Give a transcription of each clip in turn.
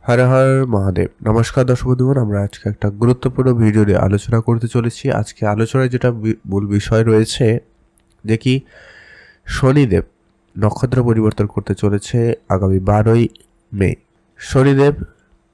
হর হর মহাদেব। নমস্কার দর্শক বন্ধুগণ, আমরা আজকে একটা গুরুত্বপূর্ণ ভিডিও নিয়ে আলোচনা করতে চলেছি। আজকে আলোচনায় যেটা মূল বিষয় রয়েছে যে কি শনিদেব নক্ষত্র পরিবর্তন করতে চলেছে আগামী 12ই মে। শনিদেব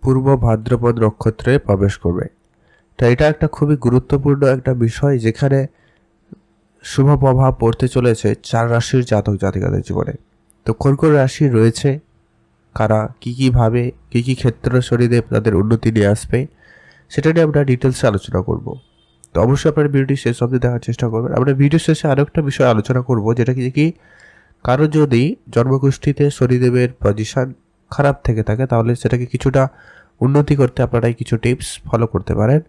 পূর্ব ভাদ্রপদ নক্ষত্রে প্রবেশ করবে। তো এটা একটা খুবই গুরুত্বপূর্ণ একটা বিষয়, যেখানে শুভ প্রভাব পড়তে চলেছে 4 রাশির জাতক জাতিকাদের জীবনে। তো কোন কোন রাশি রয়েছে, কারা কীভাবে কী ক্ষেত্রে শনিদেব তাদের উন্নতি নিয়ে আসবে, সেটা নিয়ে আমরা ডিটেলসে আলোচনা করব। তো অবশ্যই আপনার ভিডিওটি শেষ অবধি দেখার চেষ্টা করবেন। আমরা ভিডিও শেষে আরও একটা বিষয় আলোচনা করব, যেটা কি কারো যদি জন্মগোষ্ঠীতে শনিদেবের পজিশন খারাপ থেকে থাকে, তাহলে সেটাকে কিছুটা উন্নতি করতে আপনারা কিছু টিপস ফলো করতে পারেন,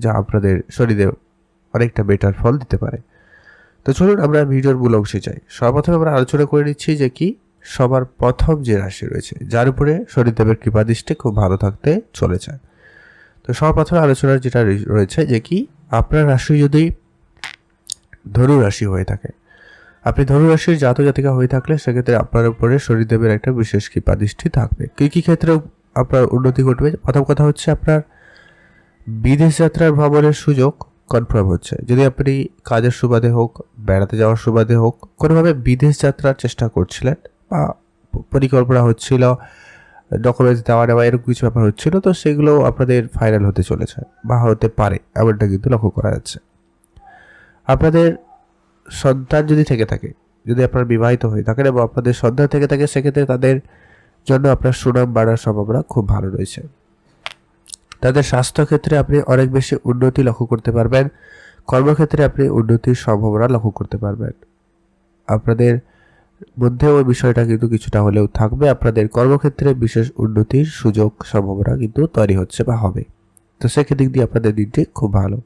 যা আপনাদের শনিদেব অনেকটা বেটার ফল দিতে পারে। তো চলুন আমরা ভিডিওর মূল অংশে যাই। সর্বপ্রথমে আমরা আলোচনা করে নিচ্ছি যে কি সবার প্রথম যে রাশি রয়েছে, যার উপরে শনিদেবের কৃপাদৃষ্টি খুব ভালো থাকতে চলেছে। তো সর্বপ্রথম আলোচনার যেটা রয়েছে যে কি আপনার রাশি যদি ধনু রাশি হয়ে থাকে, আপনি ধনু রাশির জাতক জাতিকা হয়ে থাকলে সেক্ষেত্রে আপনার উপরে শনিদেবের একটা বিশেষ কৃপাদৃষ্টি থাকবে। কী ক্ষেত্রে আপনার উন্নতি ঘটবে? প্রথম কথা হচ্ছে আপনার বিদেশ যাত্রার ভ্রমণের সুযোগ কনফার্ম হচ্ছে। যদি আপনি কাজের সুবাদে হোক, বেড়াতে যাওয়ার সুবাদে হোক, কোনোভাবে বিদেশ যাত্রার চেষ্টা করছিলেন বা পরিকল্পনা হচ্ছিল, ডকুমেন্টস দেওয়া নেওয়া এরকম কিছু ব্যাপার হচ্ছিল, তো সেগুলো আপনাদের ফাইনাল হতে চলেছে বা হতে পারে, এমনটা কিন্তু লক্ষ্য করা যাচ্ছে। আপনাদের সন্তান যদি থেকে থাকে, যদি আপনার বিবাহিত হয়ে থাকেন এবং আপনাদের সন্তান থেকে থাকে, সেক্ষেত্রে তাদের জন্য আপনার সুনাম বাড়ার সম্ভাবনা খুব ভালো রয়েছে। তাদের স্বাস্থ্যক্ষেত্রে আপনি অনেক বেশি উন্নতি লক্ষ্য করতে পারবেন। কর্মক্ষেত্রে আপনি উন্নতির সম্ভাবনা লক্ষ্য করতে পারবেন। আপনাদের মধ্যে ওই বিষয়টা কিন্তু কিছুটা হলেও থাকবে। আপনাদের কর্মক্ষেত্রে বিশেষ উন্নতির সুযোগ সম্ভাবনা কিন্তু তৈরি হচ্ছে বা হবে। তো সেক্ষেত্রে দিয়ে আপনাদের দিনটি খুব ভালো।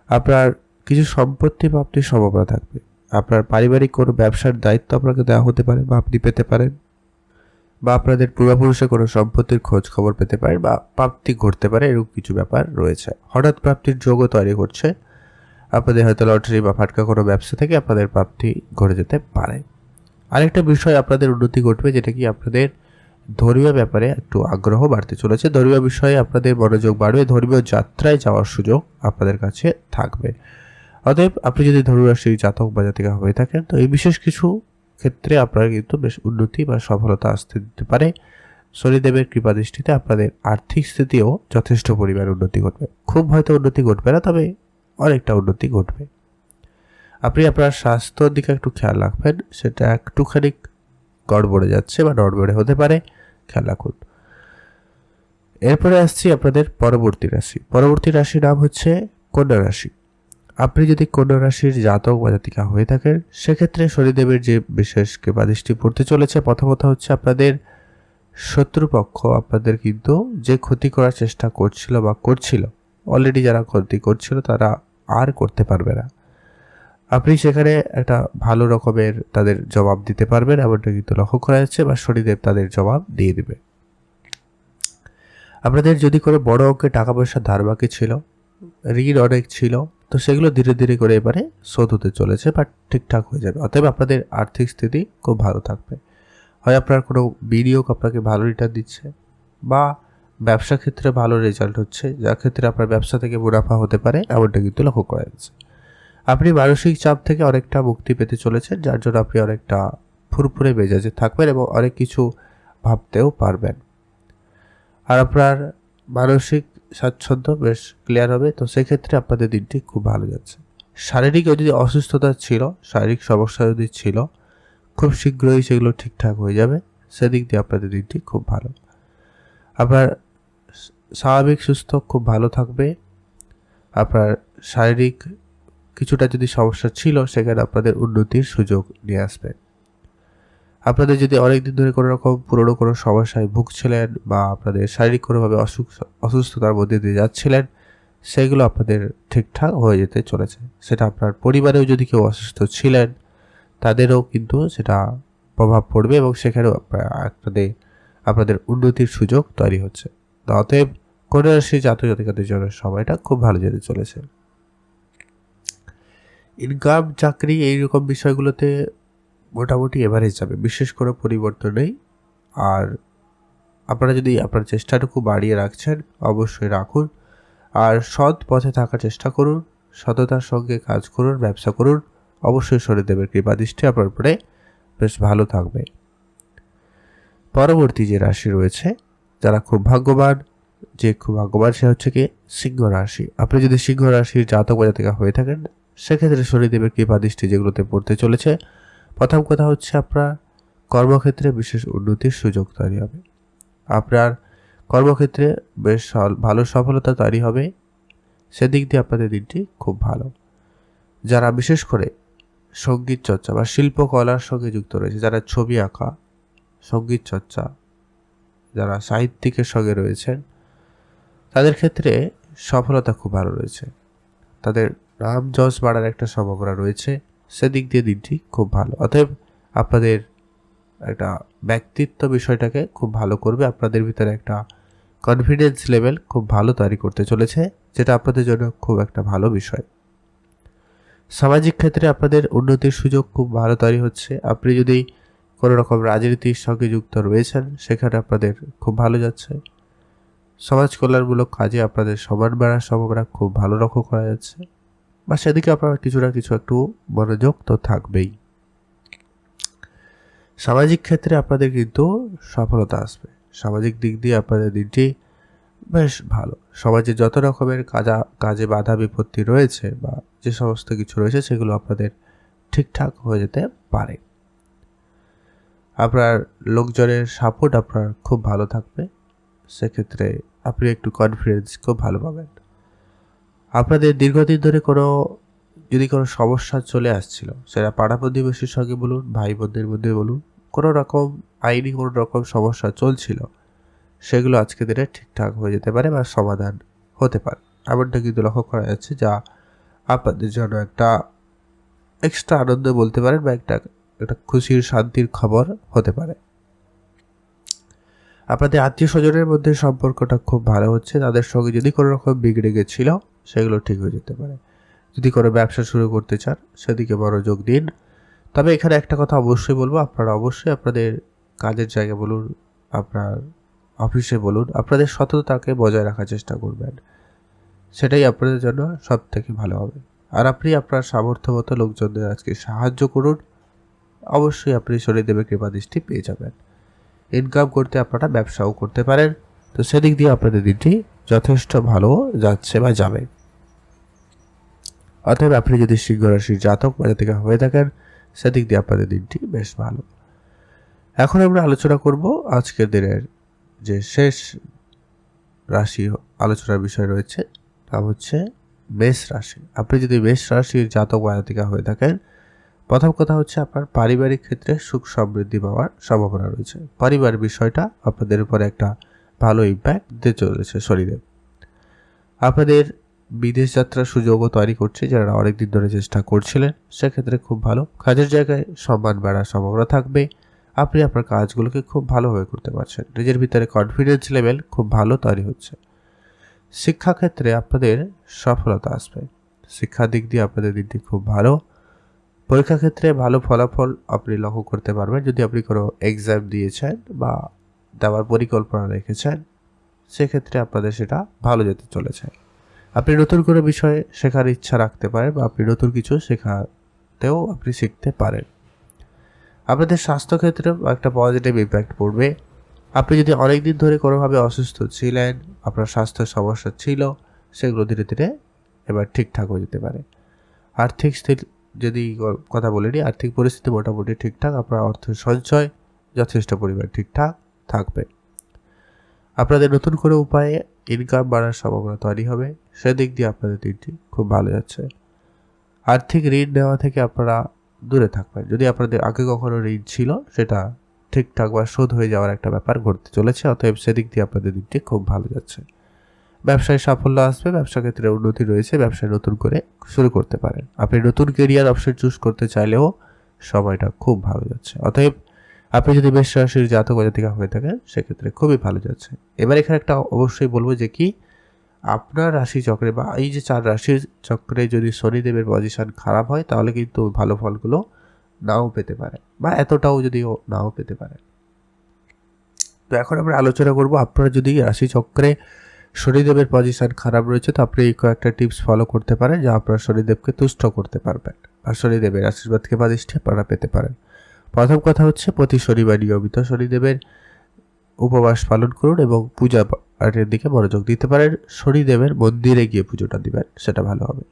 আপনার কিছু সম্পত্তি প্রাপ্তির সম্ভাবনা থাকবে। আপনার পারিবারিক কোনো ব্যবসার দায়িত্ব আপনাকে দেওয়া হতে পারে বা আপনি পেতে পারেন, বা আপনাদের পূর্বপুরুষের কোনো সম্পত্তির খোঁজ খবর পেতে পারে বা প্রাপ্তি ঘটতে পারে, এরকম কিছু ব্যাপার রয়েছে। হঠাৎ প্রাপ্তির যোগও তৈরি করছে। আপনাদের হয়তো লটারি বা ফাটকা কোনো ব্যবসা থেকে আপনাদের প্রাপ্তি ঘটে যেতে পারে। আরেকটা বিষয় আপনাদের উন্নতি ঘটবে, যেটা কি আপনাদের ধর্মীয় ব্যাপারে একটু আগ্রহ বাড়তে চলেছে। ধর্মীয় বিষয়ে আপনাদের মনোযোগ বাড়বে। ধর্মীয় যাত্রায় যাওয়ার সুযোগ আপনাদের কাছে থাকবে। অতএব আপনি যদি ধনুরাশির জাতক বা জাতিকা হয়ে থাকেন, তো এই বিশেষ কিছু ক্ষেত্রে আপনারা কিন্তু বেশ উন্নতি বা সফলতা আসতে দিতে পারে। শনিদেবের কৃপাদৃষ্টিতে আপনাদের আর্থিক স্থিতিও যথেষ্ট পরিমাণ উন্নতি ঘটবে। খুব হয়তো উন্নতি ঘটবে না, তবে অনেকটা উন্নতি ঘটবে। আপনি আপনার স্বাস্থ্যর দিকে একটু খেয়াল রাখবেন, সেটা একটুখানি গড়বড়ে যাচ্ছে বা নড়বড়ে হতে পারে, খেয়াল রাখুন। এরপরে আসছি আপনাদের পরবর্তী রাশি। পরবর্তী রাশির নাম হচ্ছে কন্যা রাশি। আপনি যদি কন্যা রাশির জাতক বা জাতিকা হয়ে থাকেন, সেক্ষেত্রে শনিদেবের যে বিশেষ কৃপাদৃষ্টি পড়তে চলেছে, প্রথমত হচ্ছে আপনাদের শত্রুপক্ষ আপনাদের কিন্তু যে ক্ষতি করার চেষ্টা করছিল বা করছিল, অলরেডি যারা ক্ষতি করছিল তারা আর করতে পারবে না। আপনি সেখানে একটা ভালো রকমের তাদের জবাব দিতে পারবেন, এমনটা কিন্তু লক্ষ্য করা যাচ্ছে, বা শনিদেব তাদের জবাব দিয়ে দেবে। আপনাদের যদি কোনো বড় অঙ্কের টাকা পয়সা ধার বাকি ছিল, ঋণ অনেক ছিল, তো সেগুলো ধীরে ধীরে করে এবারে শোধ হতে চলেছে বা ঠিকঠাক হয়ে যাবে। অতএব আপনাদের আর্থিক স্থিতি খুব ভালো থাকবে। হয় আপনার কোনো বিনিয়োগ আপনাকে ভালো রিটার্ন দিচ্ছে, বা ব্যবসা ক্ষেত্রে ভালো রেজাল্ট হচ্ছে, যার ক্ষেত্রে আপনার ব্যবসা থেকে মুনাফা হতে পারে, এমনটা কিন্তু লক্ষ্য করা যাচ্ছে। আপনি মানসিক চাপ থেকে অনেকটা মুক্তি পেতে চলেছেন, যার জন্য আপনি অনেকটা ফুরফুরে মেজাজে থাকবেন এবং অনেক কিছু ভাবতেও পারবেন। আর আপনার মানসিক স্বাচ্ছন্দ্য বেশ ক্লিয়ার হবে। তো সেক্ষেত্রে আপনাদের দিনটি খুব ভালো যাচ্ছে। শারীরিক যদি অসুস্থতা ছিল, শারীরিক সমস্যা যদি ছিল, খুব শীঘ্রই সেগুলো ঠিকঠাক হয়ে যাবে। সেদিক দিয়ে আপনাদের দিনটি খুব ভালো। আপনার স্বাভাবিক সুস্থ খুব ভালো থাকবে। আপনার শারীরিক কিছুটা যদি সমস্যা ছিল, সেখানে আপনাদের উন্নতির সুযোগ নিয়ে আসবে। আপনাদের যদি অনেকদিন ধরে কোনো রকম পুরনো কোনো সমস্যায় ভুগছিলেন বা আপনাদের শারীরিক কোনোভাবে অসুস্থতার মধ্যে দিয়ে যাচ্ছিলেন, সেগুলো আপনাদের ঠিকঠাক হয়ে যেতে চলেছে। সেটা আপনার পরিবারেও যদি কেউ অসুস্থ ছিলেন, তাদেরও কিন্তু সেটা প্রভাব পড়বে এবং সেখানেও আপনাদের উন্নতির সুযোগ তৈরি হচ্ছে। অতএব কন্যা রাশির জাতক জাতিকাদের জন্য সময়টা খুব ভালো যেতে চলেছে। ইনকাম, চাকরি, এইরকম বিষয়গুলোতে মোটামুটি এভারেজ যাবে, বিশেষ কোনো পরিবর্তন নেই। আর আপনারা যদি আপনার চেষ্টাটুকু বাড়িয়ে রাখছেন অবশ্যই রাখুন, আর সৎ পথে থাকার চেষ্টা করুন, সততার সঙ্গে কাজ করুন, ব্যবসা করুন, অবশ্যই শনিদেবের কৃপাদৃষ্টি আপনার উপরে বেশ ভালো থাকবে। পরবর্তী যে রাশি রয়েছে, যারা খুব ভাগ্যবান সে হচ্ছে কি সিংহ রাশি। আপনি যদি সিংহ রাশির জাতক বা জাতিকা হয়ে থাকেন, সেক্ষেত্রে শনিদেবের কৃপাদৃষ্টি যেগুলোতে পড়তে চলেছে, প্রথম কথা হচ্ছে আপনার কর্মক্ষেত্রে বিশেষ উন্নতির সুযোগ তৈরি হবে। আপনার কর্মক্ষেত্রে বেশ ভালো সফলতা তৈরি হবে, সেদিক দিয়ে আপনাদের দিনটি খুব ভালো। যারা বিশেষ করে সঙ্গীত চর্চা বা শিল্পকলার সঙ্গে যুক্ত রয়েছে, যারা ছবি আঁকা, সঙ্গীত চর্চা, যারা সাহিত্যিকের সঙ্গে রয়েছেন, তাদের ক্ষেত্রে সফলতা খুব ভালো রয়েছে। তাদের নাম যশ বাড়ার একটা সম্ভাবনা রয়েছে, সেদিক দিয়ে দিনটি খুব ভালো। অতএব আপনাদের একটা ব্যক্তিত্ব বিষয়টাকে খুব ভালো করবে, আপনাদের ভিতরে একটা কনফিডেন্স লেভেল খুব ভালো তৈরি করতে চলেছে, যেটা আপনাদের জন্য খুব একটা ভালো বিষয়। সামাজিক ক্ষেত্রে আপনাদের উন্নতির সুযোগ খুব ভালো তৈরি হচ্ছে। আপনি যদি কোনো রকম রাজনীতির সঙ্গে যুক্ত রয়েছেন, সেখানে আপনাদের খুব ভালো যাচ্ছে। সমাজ কল্যাণমূলক কাজে আপনাদের সমান বাড়ার সম্ভাবনা খুব ভালো লক্ষ্য করা যাচ্ছে, বা সেদিকে আপনার কিছু না কিছু একটু মনোযোগ তো থাকবেই। সামাজিক ক্ষেত্রে আপনাদের কিন্তু সফলতা আসবে, সামাজিক দিক দিয়ে আপনাদের দিনটি বেশ ভালো। সমাজে যত রকমের কাজে বাধা বিপত্তি রয়েছে বা যে সমস্ত কিছু রয়েছে, সেগুলো আপনাদের ঠিকঠাক হয়ে যেতে পারে। আপনার লোকজনের সাপোর্ট আপনার খুব ভালো থাকবে, সেক্ষেত্রে আপনি একটু কনফিডেন্স খুব ভালো পাবেন। আপনাদের দীর্ঘদিন ধরে যদি কোনো সমস্যা চলে আসছিল, সেটা পাড়া প্রতিবেশীর সঙ্গে বলুন, ভাই বোনদের মধ্যে বলুন, কোনো রকম সমস্যা চলছিল, সেগুলো আজকে দিনে ঠিকঠাক হয়ে যেতে পারে বা সমাধান হতে পারে, এমনটা কিন্তু লক্ষ্য করা যাচ্ছে, যা আপনাদের জন্য একটা এক্সট্রা আনন্দ বলতে পারেন, বা একটা খুশির শান্তির খবর হতে পারে। আপনাদের আত্মীয় স্বজনের মধ্যে সম্পর্কটা খুব ভালো হচ্ছে, তাদের সঙ্গে যদি কোনো রকম বিগড়ে গেছিল, সেগুলো ঠিক হয়ে যেতে পারে। যদি কোনো ব্যবসা শুরু করতে চান, সেদিকে মনোযোগ দিন। তবে এখানে একটা কথা অবশ্যই বলবো, আপনারা অবশ্যই আপনাদের কাজের জায়গা বলুন, আপনার অফিসে বলুন, আপনাদের সততাকে বজায় রাখার চেষ্টা করবেন, সেটাই আপনাদের জন্য সব থেকে ভালো হবে। আর আপনি আপনার সামর্থ্য মতো লোকজনদের আজকে সাহায্য করুন, অবশ্যই আপনি শনিদেবের কৃপাদৃষ্টি পেয়ে যাবেন। ইনকাম করতে আপনারা ব্যবসাও করতে পারেন, তো সেদিক দিয়ে আপনাদের দিনটি যথেষ্ট ভালো যাচ্ছে বা যাবে। অতএব আপনি যদি সিংহ রাশির জাতক বা জাতিকা হয়ে থাকেন, সেদিক দিয়ে আপনাদের দিনটি বেশ ভালো। এখন আমরা আলোচনা করব আজকের দিনের যে শেষ রাশি আলোচনার বিষয় রয়েছে, তা হচ্ছে মেষ রাশি। আপনি যদি মেষ রাশির জাতক বা জাতিকা হয়ে থাকেন, প্রথম কথা হচ্ছে আপনার পারিবারিক ক্ষেত্রে সুখ সমৃদ্ধি পাওয়ার সম্ভাবনা রয়েছে। পারিবারিক বিষয়টা আপনাদের উপরে একটা ভালো ইম্প্যাক্ট দিতে চলেছে শনিদেব। আপনাদের বিদেশ যাত্রার সুযোগও তৈরি করছে, যারা অনেকদিন ধরে চেষ্টা করছিলেন, সেক্ষেত্রে খুব ভালো। কাজের জায়গায় সম্মান বাড়ার সম্ভাবনা থাকবে, আপনি আপনার কাজগুলোকে খুব ভালোভাবে করতে পারছেন, নিজের ভিতরে কনফিডেন্স লেভেল খুব ভালো তৈরি হচ্ছে। শিক্ষাক্ষেত্রে আপনাদের সফলতা আসবে, শিক্ষার দিক দিয়ে আপনাদের দিকটি খুব ভালো। পরীক্ষা ক্ষেত্রে ভালো ফলাফল আপনি লক্ষ্য করতে পারবেন, যদি আপনি কোনো এক্সাম দিয়েছেন বা দেওয়ার পরিকল্পনা রেখেছেন, সেক্ষেত্রে আপনাদের সেটা ভালো যেতে চলেছে। আপনি নতুন কোনো বিষয়ে শেখার ইচ্ছা রাখতে পারেন, বা আপনি নতুন কিছু শেখাতেও আপনি শিখতে পারেন। আপনাদের স্বাস্থ্যক্ষেত্রেও একটা পজিটিভ ইম্প্যাক্ট পড়বে। আপনি যদি অনেক দিন ধরে কোনোভাবে অসুস্থ ছিলেন, আপনার স্বাস্থ্যের সমস্যা ছিল, সেগুলো ধীরে ধীরে এবার ঠিকঠাক হয়ে যেতে পারে। আর্থিক যদি কথা বলে নিই, আর্থিক পরিস্থিতি মোটামুটি ঠিকঠাক, আপনার অর্থ সঞ্চয় যথেষ্ট পরিমাণ ঠিকঠাক থাকবে। আপনাদের নতুন করে উপায়ে ইনকাম বাড়ার সম্ভাবনা তৈরি হবে, সেদিক দিয়ে আপনাদের দিনটি খুব ভালো যাচ্ছে। আর্থিক ঋণ নেওয়া থেকে আপনারা দূরে থাকবেন, যদি আপনাদের আগে কখনো ঋণ ছিল, সেটা ঠিকঠাক বা শোধ হয়ে যাওয়ার একটা ব্যাপার ঘটতে চলেছে, অতএব সেদিক দিয়ে আপনাদের দিনটি খুব ভালো যাচ্ছে। ব্যবসায় সাফল্য আসবে, ব্যবসা ক্ষেত্রে উন্নতি রয়েছে, ব্যবসায় নতুন করে শুরু করতে পারেন। আপনি নতুন কেরিয়ার অপশন চুজ করতে চাইলেও সময়টা খুব ভালো যাচ্ছে। অতএব আপনি যদি মেষ রাশির জাতক বা জাতিকা হয়ে থাকেন, সেক্ষেত্রে খুবই ভালো যাচ্ছে। এবার এখানে একটা অবশ্যই বলবো যে কি, আপনার রাশি চক্রে বা এই যে 4 রাশির চক্রে যদি শনিদেবের পজিশন খারাপ হয়, তাহলে কিন্তু ভালো ফলগুলো নাও পেতে পারে, বা এতটাও যদিও নাও পেতে পারে। তো এখন আমরা আলোচনা করব আপনারা যদি রাশিচক্রে শনিদেবের পজিশন খারাপ রয়েছে তো আপনি এই কয়েকটা টিপস ফলো করতে পারেন যা আপনার শনিদেবকে তুষ্ট করতে পারবেন আর শনিদেবের আশীর্বাদকে বা দৃষ্টি আপনারা পেতে পারেন। প্রথম কথা হচ্ছে প্রতি শনিবার নিয়মিত শনিদেবের উপবাস পালন করুন এবং পূজা পাঠের দিকে মনোযোগ দিতে পারেন। শনিদেবের মন্দিরে গিয়ে পুজোটা দিবেন, সেটা ভালো হবে।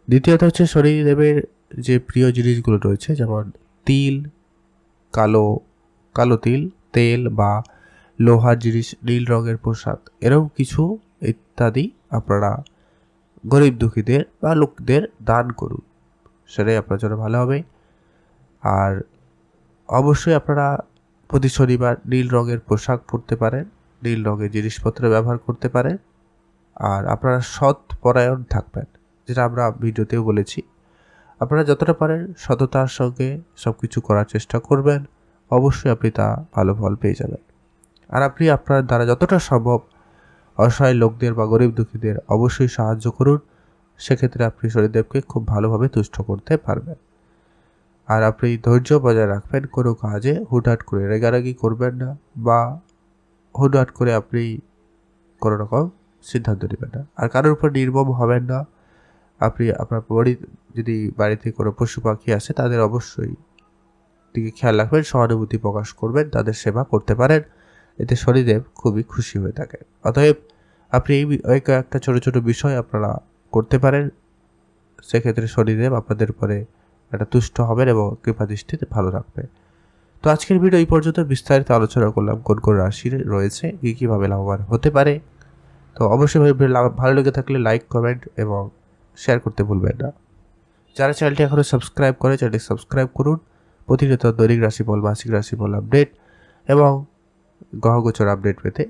দ্বিতীয়ত হচ্ছে শনিদেবের যে প্রিয় জিনিসগুলো রয়েছে যেমন তিল, কালো তিল, তেল বা লোহার জিনিস, নীল রঙের পোশাক এরকম কিছু ইত্যাদি আপনারা গরিব দুঃখীদের বা লোকদের দান করুন, সেটাই আপনার জন্য ভালো হবে। আর অবশ্যই আপনারা প্রতি শনিবার নীল রঙের পোশাক পরতে পারেন, নীল রঙের জিনিসপত্র ব্যবহার করতে পারেন। আর আপনারা সৎ পরায়ণ থাকবেন, যেটা আমরা ভিডিওতেও বলেছি। আপনারা যতটা পারেন সততার সঙ্গে সব কিছু করার চেষ্টা করবেন, অবশ্যই আপনি তা ভালো ফল পেয়ে যাবেন। আর আপনি আপনার দ্বারা যতটা সম্ভব অসহায় লোকদের বা গরিব দুঃখীদের অবশ্যই সাহায্য করুন, সেক্ষেত্রে আপনি শনিদেবকে খুব ভালোভাবে তুষ্ট করতে পারবেন। আর আপনি ধৈর্য বজায় রাখবেন, কোনো কাজে হুটহাট করে রেগারাগি করবেন না বা হুটহাট করে আপনি কোনো রকম সিদ্ধান্ত নেবেন না। আর কারোর উপর নির্মম হবেন না। আপনি আপনার যদি বাড়িতে কোনো পশু পাখি আসে তাদের অবশ্যই দিকে খেয়াল রাখবেন, সহানুভূতি প্রকাশ করবেন, তাদের সেবা করতে পারেন, এতে শনিদেব খুবই খুশি হয়ে থাকেন। অতএব আপনি এই কয়েকটা ছোটো ছোটো বিষয় আপনারা করতে পারেন, সেক্ষেত্রে শনিদেব আপনাদের উপরে একটা তুষ্ট হবেন এবং কৃপা দৃষ্টিতে ভালো রাখবে। তো আজকের ভিডিও এই পর্যন্ত বিস্তারিত আলোচনা করলাম কোন কোন রাশি রয়েছে, কীভাবে লাভবান হতে পারে। তো অবশ্যই ভালো লেগে থাকলে লাইক, কমেন্ট এবং শেয়ার করতে ভুলবেন না। যারা চ্যানেলটি এখনও সাবস্ক্রাইব করে চ্যানেলটি সাবস্ক্রাইব করুন প্রতিনিয়ত দৈনিক রাশিফল, মাসিক রাশিফল আপডেট এবং গ্রহগোচর আপডেট পেতে